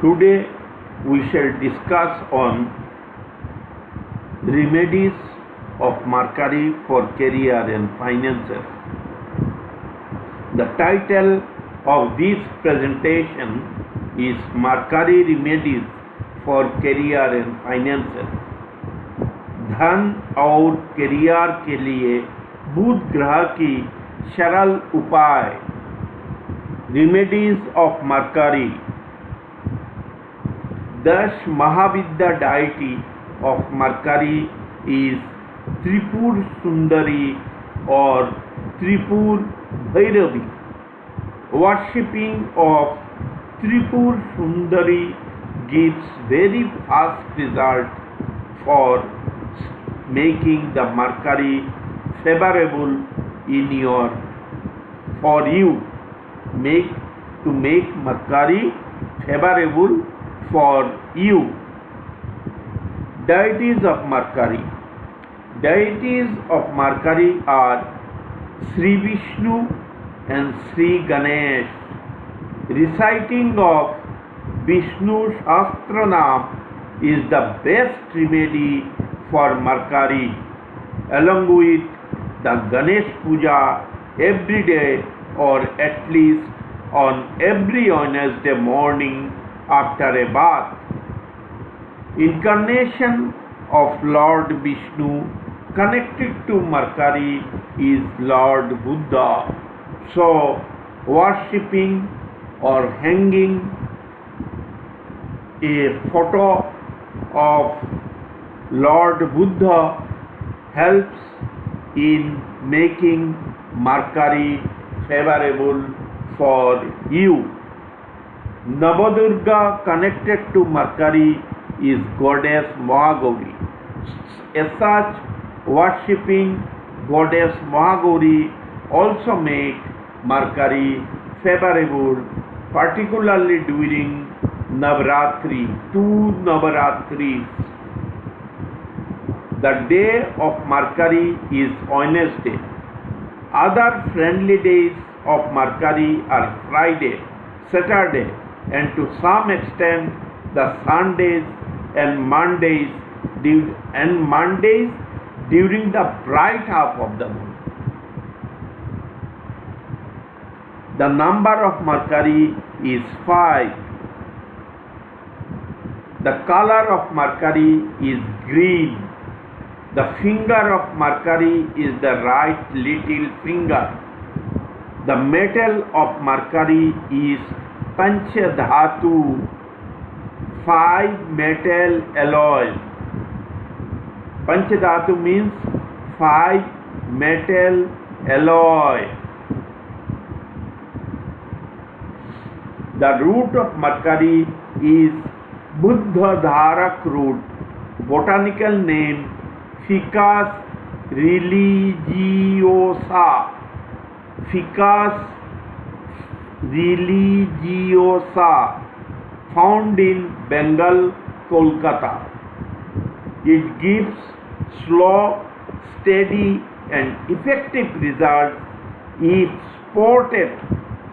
Today we shall discuss on remedies of Mercury for career and finances. The title of this presentation is Mercury Remedies for career and finances. धन और career के लिए बुध ग्रह की सरल उपाय. Remedies of Mercury. 10 Mahavidya deity of Mercury is Tripur Sundari or Tripur Bhairavi. Worshipping of Tripur Sundari gives very fast result for making the Mercury favorable for you. To make Mercury favorable for you. Deities of Mercury. Deities of Mercury are Sri Vishnu and Sri Ganesh. Reciting of Vishnu Sahasranam is the best remedy for Mercury, along with the Ganesh Puja every day or at least on every Wednesday morning after a bath. Incarnation of Lord Vishnu connected to Mercury is Lord Buddha. So, worshipping or hanging a photo of Lord Buddha helps in making Mercury favorable for you. Navadurga connected to Mercury is goddess Mahagauri. As such, worshipping goddess Mahagauri also make Mercury favorable, particularly during Navaratri, 2 Navaratris. The day of Mercury is Wednesday. Other friendly days of Mercury are Friday, Saturday, and to some extent the Sundays and Mondays during the bright half of the moon. The number of Mercury is 5. The color of Mercury is green. The finger of Mercury is the right little finger. The metal of Mercury is Panchadhatu, 5 metal alloys. Panchadhatu means 5 metal alloy. The root of Mercury is Buddha Dharak root, botanical name Ficus religiosa. Ficus religiosa, found in Bengal, Kolkata. It gives slow, steady and effective results if sported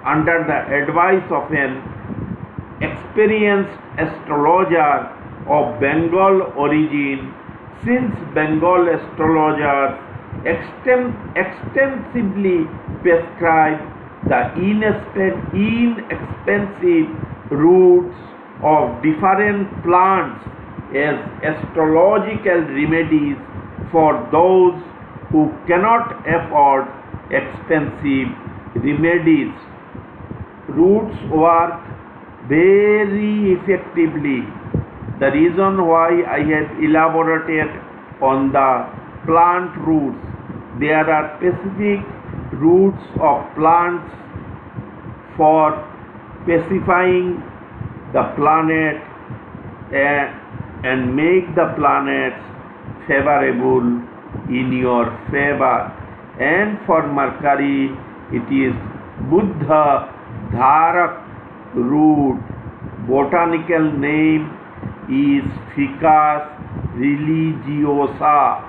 under the advice of an experienced astrologer of Bengal origin, since Bengal astrologers extensively prescribe the inexpensive roots of different plants as astrological remedies for those who cannot afford expensive remedies. Roots work very effectively. The reason why I have elaborated on the plant roots, there are specific roots of plants for pacifying the planet and make the planets favorable in your favor. And for Mercury, it is Buddha Dharak root. Botanical name is Ficus religiosa.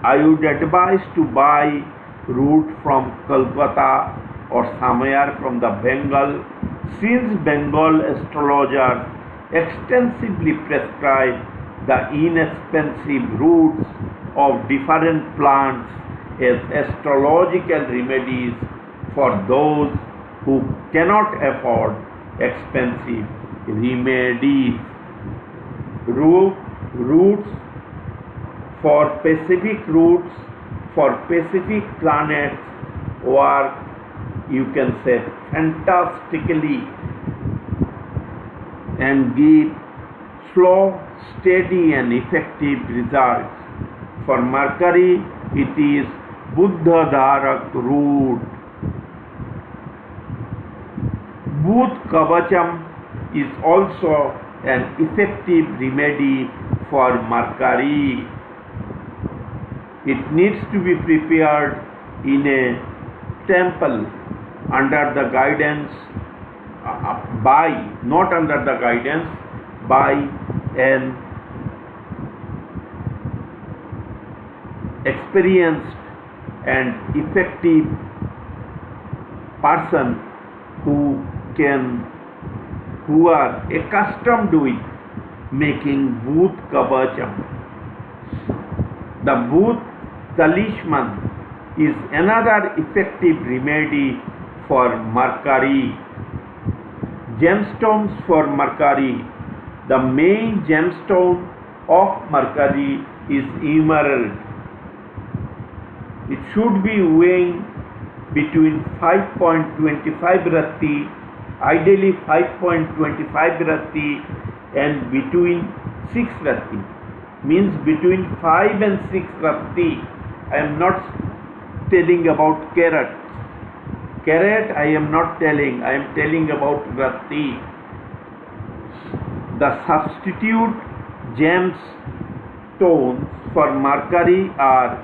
I would advise to buy root from Kolkata or somewhere from the Bengal Since Bengal astrologers extensively prescribe the inexpensive roots of different plants as astrological remedies for those who cannot afford expensive remedies. Roots for specific planets work, you can say, fantastically and give slow, steady and effective results. For Mercury, it is Budh root. Budh Kavacham is also an effective remedy for Mercury. It needs to be prepared in a temple under the guidance by an experienced and effective person who are accustomed with making Budh Kavacham. The Budh talisman is another effective remedy for Mercury. Gemstones for Mercury. The main gemstone of Mercury is emerald. It should be weighing between 5.25 rati, ideally 5.25 rati, and between 6 rati. Means between 5 and 6 rati. I am not telling about carat. Carat I am not telling. I am telling about rati. The substitute gemstones for Mercury are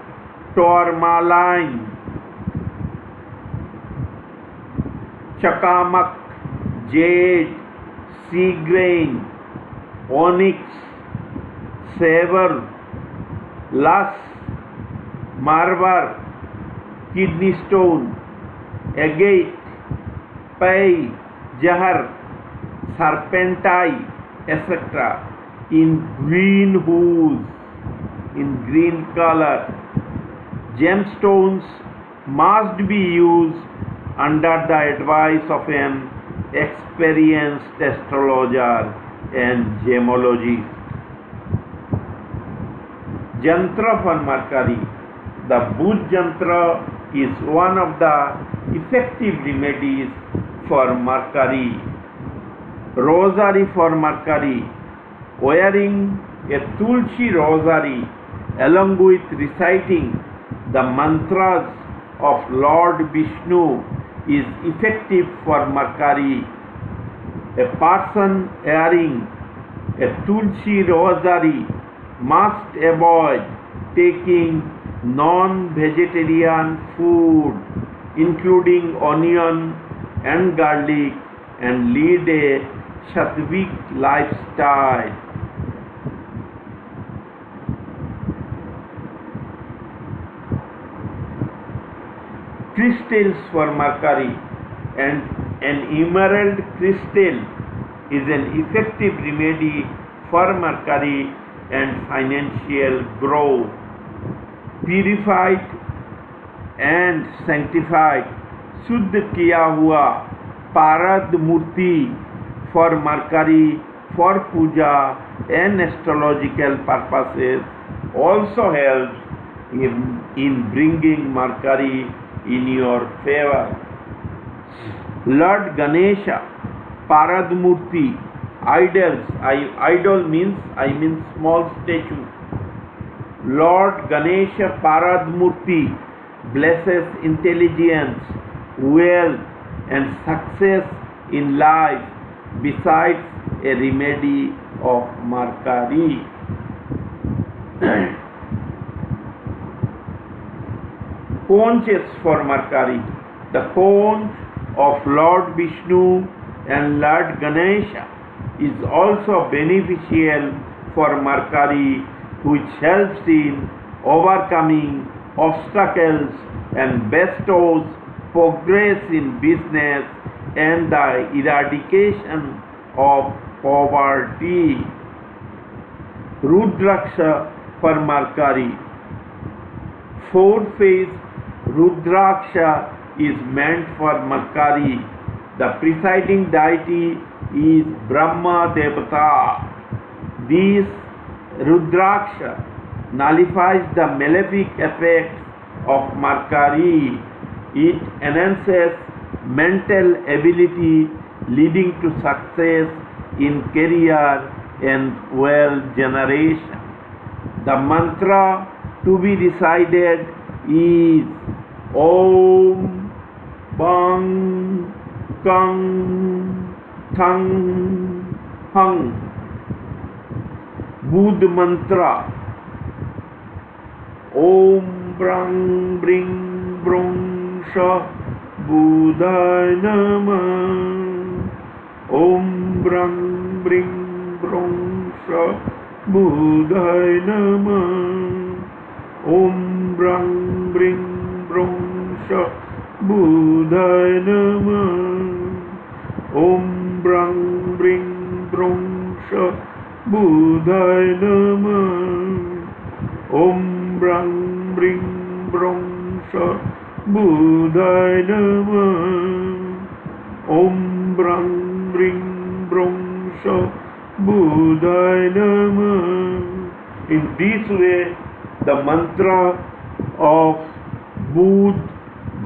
tourmaline, chakamak, jade, sea grain, onyx, silver, lush, marble, kidney stone, agate, pay, jahar, serpentine, etc. in green hues, in green color. Gemstones must be used under the advice of an experienced astrologer and gemologist. Jantra for Mercury. The Budh Jantra is one of the effective remedies for Mercury. Rosary for Mercury. Wearing a Tulsi rosary along with reciting the mantras of Lord Vishnu is effective for Mercury. A person wearing a Tulsi rosary must avoid taking non-vegetarian food including onion and garlic and lead a sattvic lifestyle. Crystals for Mercury. And an emerald crystal is an effective remedy for Mercury and financial growth. Purified and sanctified Shuddh kiya hua Parad Murti for Mercury for puja and astrological purposes also helps in bringing Mercury in your favor. Lord Ganesha Paradmurti idols. Idol means small statue. Lord Ganesha Paradmurti blesses intelligence, wealth and success in life besides a remedy of Mercury. Conches for Mercury. The conch of Lord Vishnu and Lord Ganesha is also beneficial for Mercury, which helps in overcoming obstacles and bestows progress in business and the eradication of poverty. Rudraksha for Mercury. Four-phase Rudraksha is meant for Mercury. The presiding deity is Brahma Devata. This Rudraksha nullifies the malefic effects of Mercury. It enhances mental ability, leading to success in career and wealth generation. The mantra to be recited is Om Bang Kang Thang Hang. Budh mantra. Om Brang Bring Brung Sha Buddhaya Namah. Om Brang Bring Brung Sha Buddhaya Namah. Om Brang Bring Brung Sha Buddhaya Namah. Om Brang Bring Brung Sha Buddhaya Namah. Om Brang Bring Brung Sha Buddhaya Namah. Om Brang Bring Brung Sha Buddhaya Namah. In this way, the mantra of Budh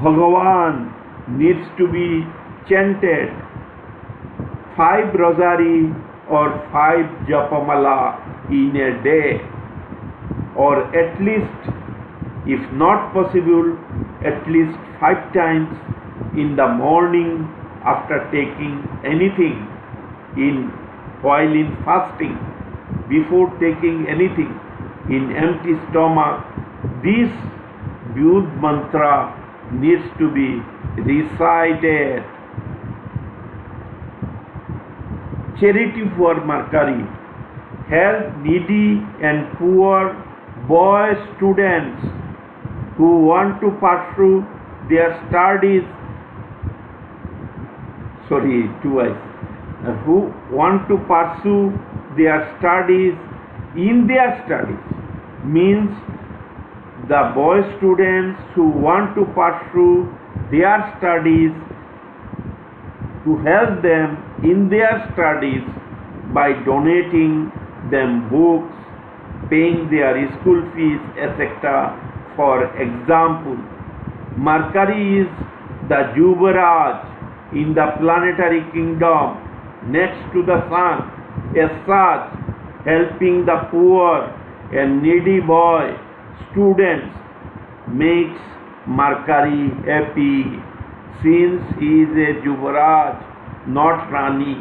Bhagavan needs to be chanted 5 rosary or 5 japamala in a day, or at least, if not possible, at least 5 times in the morning after taking anything, while in fasting, before taking anything, in empty stomach. This Budh mantra needs to be recited. Charity for Mercury. Help needy and poor boy students who want to pursue their studies. Who want to pursue their studies in their studies, means the boy students who want to pursue their studies, to help them in their studies by donating them books, paying their school fees, etc. For example, Mercury is the Yuvaraj in the planetary kingdom next to the sun. As such, helping the poor and needy boy students makes Mercury happy, since he is a Yuvaraj, not Rani.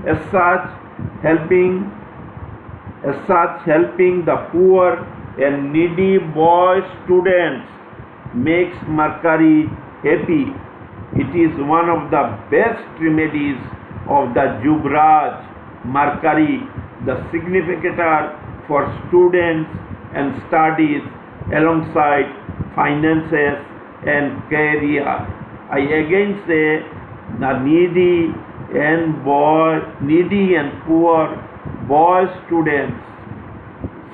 As such, helping the poor and needy boy students makes Mercury happy. It is one of the best remedies of the Yuvraj, Mercury, the significator for students and studies alongside finances and career. I again say the needy and poor boy students,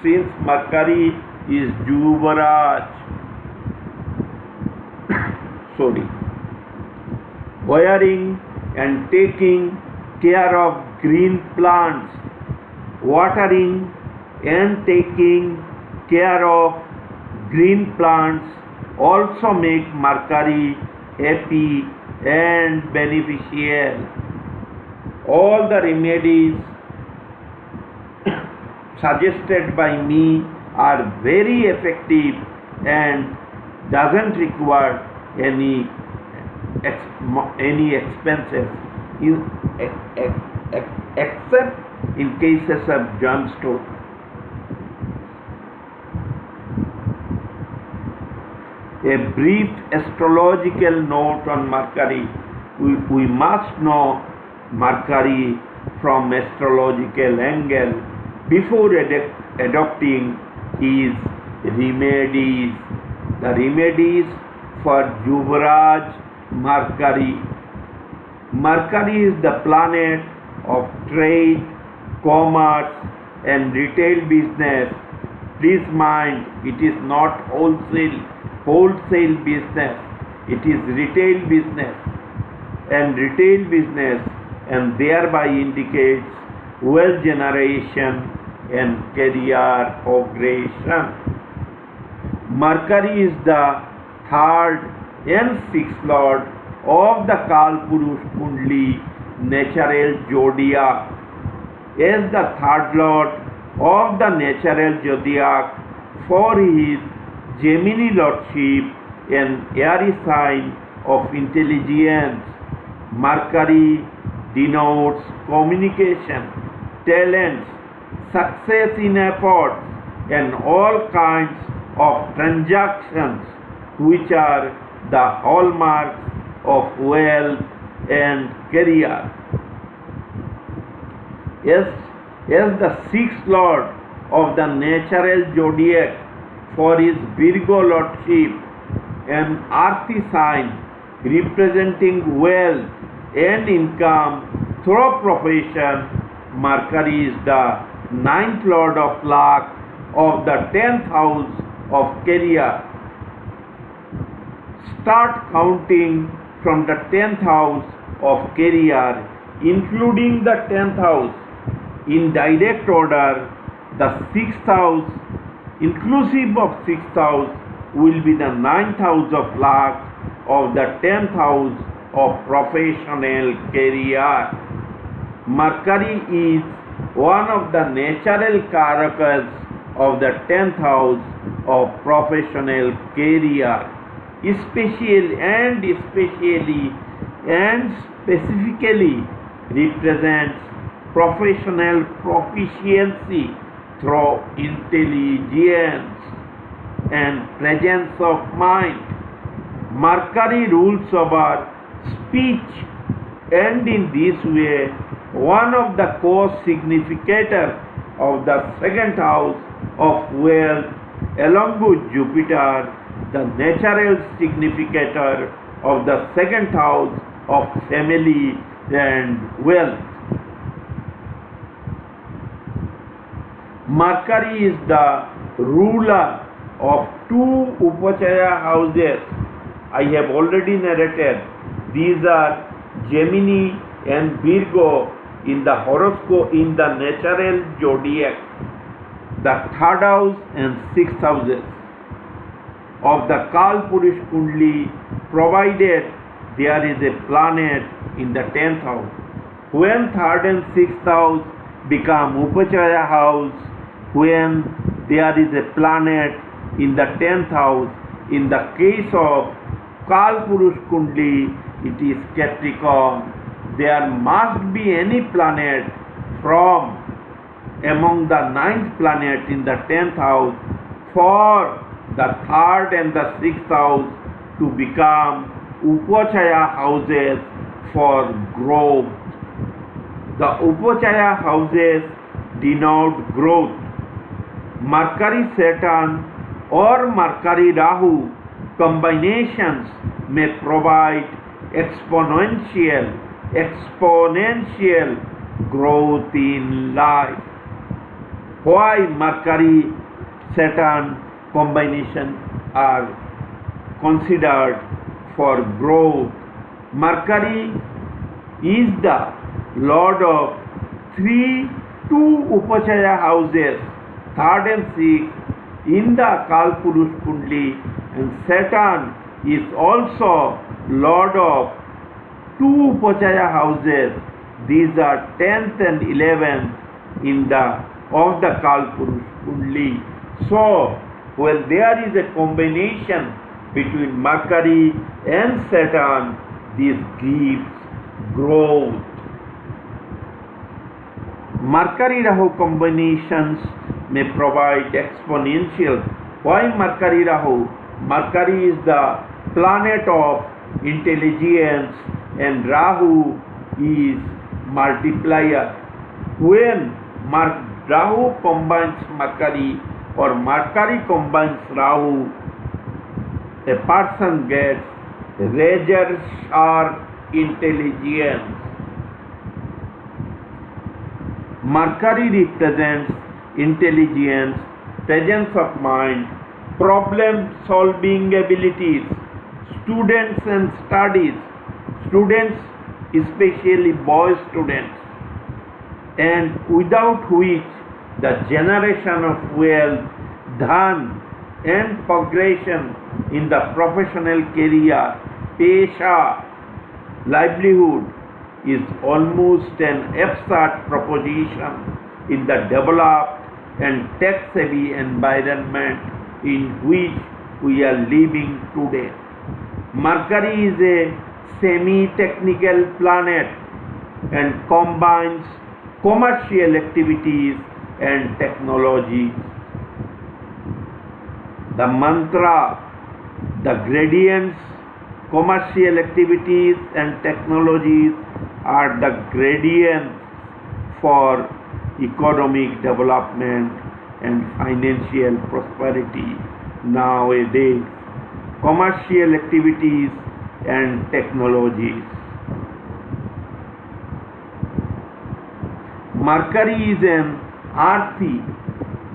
since Mercury is Yuvraj. Wearing and taking care of green plants, watering and taking care of green plants also make Mercury happy and beneficial. All the remedies suggested by me are very effective and doesn't require any expenses, except in cases of germstone. A brief astrological note on Mercury. We must know Mercury from astrological angle before adopting his remedies. The remedies for Yuvraj Mercury. Mercury is the planet of trade, commerce, and retail business. Please mind, it is not wholesale business. It is retail business, and thereby indicates wealth generation and career progression. Mercury is the third and sixth lord of the Kalpurush Kundli natural zodiac. As the third lord of the natural zodiac for his Gemini lordship and airy sign of intelligence, Mercury denotes communication, talents, success in efforts, and all kinds of transactions which are the hallmarks of wealth and career. As the sixth lord of the natural zodiac for his Virgo lordship, an earthy sign representing wealth and income through profession, Mercury is the ninth lord of luck of the 10th house of career. Start counting from the 10th house of career, including the 10th house. In direct order, the 6th house, inclusive of 6th house, will be the 9th house of luck of the 10th house of professional career. Mercury is one of the natural karakas of the 10th house of professional career, specifically represents professional proficiency through intelligence and presence of mind. Mercury rules over speech, and in this way, one of the co-significators of the second house of wealth, along with Jupiter, the natural significator of the second house of family and wealth. Mercury is the ruler of two Upachaya houses. I have already narrated. These are Gemini and Virgo in the horoscope, in the natural zodiac, the third house and sixth houses of the Kalpurush Kundli, provided there is a planet in the 10th house. When third and sixth house become Upachaya house, when there is a planet in the 10th house, in the case of Kalpurush Kundli, it is Capricorn. There must be any planet from among the ninth planet in the 10th house for the third and the sixth house to become Upachaya houses for growth. The Upachaya houses denote growth. Mercury Saturn or Mercury Rahu combinations may provide exponential growth in life. Why Mercury Saturn combination are considered for growth? Mercury is the lord of two Upachaya houses, third and sixth, in the Kalpurush Kundli, and Saturn is also lord of two Upachaya houses. These are 10th and 11th in the of the Kalpurush Kundli. So, when there is a combination between Mercury and Saturn, this gives growth. Mercury Rahu combinations may provide exponential. Why Mercury Rahu? Mercury is the planet of intelligence and Rahu is multiplier. When Rahu combines Mercury or Mercury combines Rahu, a person gets razor sharp intelligence. Mercury represents intelligence, presence of mind, problem solving abilities, students and studies, students, especially boy students, and without which the generation of wealth, dhan, and progression in the professional career, pesha, livelihood, is almost an absurd proposition in the developed and tech-savvy environment in which we are living today. Mercury is a semi-technical planet and combines commercial activities and technology. The mantra, the gradients, commercial activities and technologies are the gradients for economic development and financial prosperity nowadays. Commercial activities and technologies. Mercury is an earthy,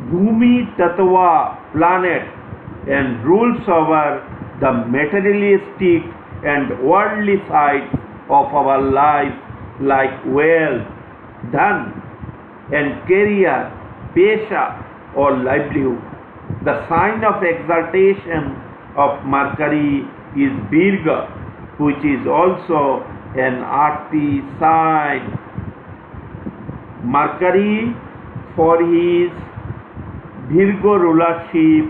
Bhumi Tattva planet and rules over the materialistic and worldly sides of our life like wealth, dhan, and career, pesha or livelihood. The sign of exaltation of Mercury is Virgo, which is also an earthy sign. Mercury, for his Virgo rulership,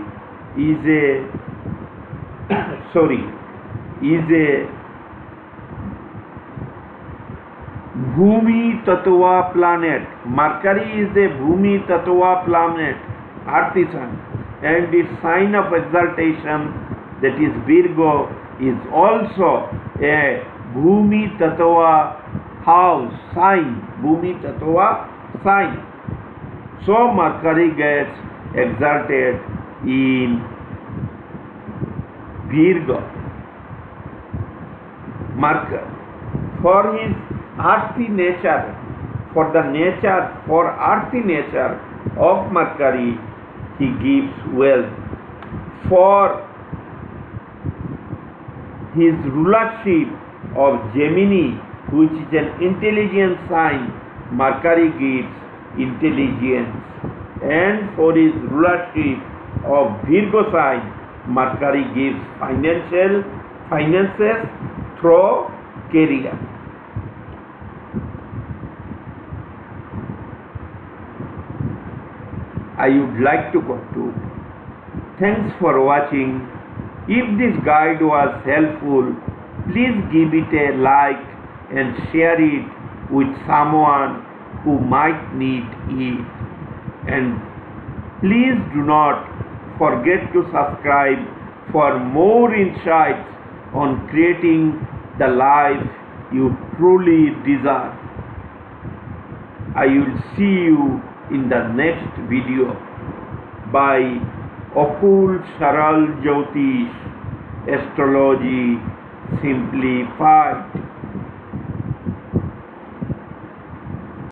is a Bhumi Tattva planet. Mercury is a Bhumi Tattva planet, earthy sign, and its sign of exaltation, that is Virgo, is also a Bhumi Tattva house, sign, Bhumi Tattva sign. So Mercury gets exalted in Virgo. Mercury, for his earthy nature, for earthy nature of Mercury, he gives wealth. For his rulership of Gemini, which is an intelligent sign, Mercury gives intelligence. And for his rulership of Virgo sign, Mercury gives finances through career. I would like to conclude. Thanks for watching. If this guide was helpful, please give it a like and share it with someone who might need it. And please do not forget to subscribe for more insights on creating the life you truly deserve. I will see you in the next video by Okul Saral Jyotish Astrology Simplified.